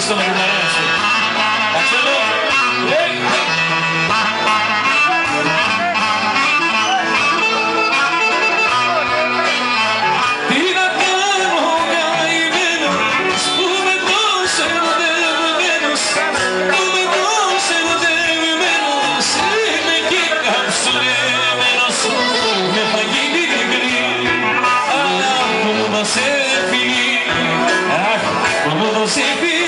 ευχαριστώ με την παρέα σου. Αξέλο, τι να κάνω καημένος που με τόσο ερωτευμένος, που με τόσο ερωτευμένος, είμαι και καψουρεμένος με φαγή μικρή, αλλά που μου δώσε φίλη, αχ, που μου δώσε φίλη,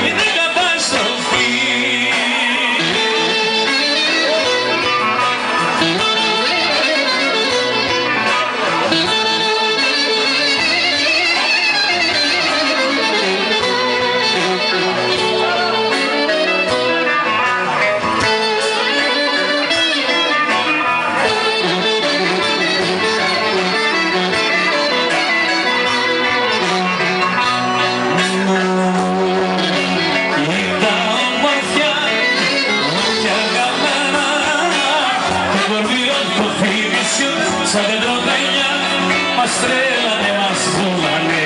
είναι καταστροφή. Σαν δέντρο τα εννιά μας τρέλανε, μας πουλάνε.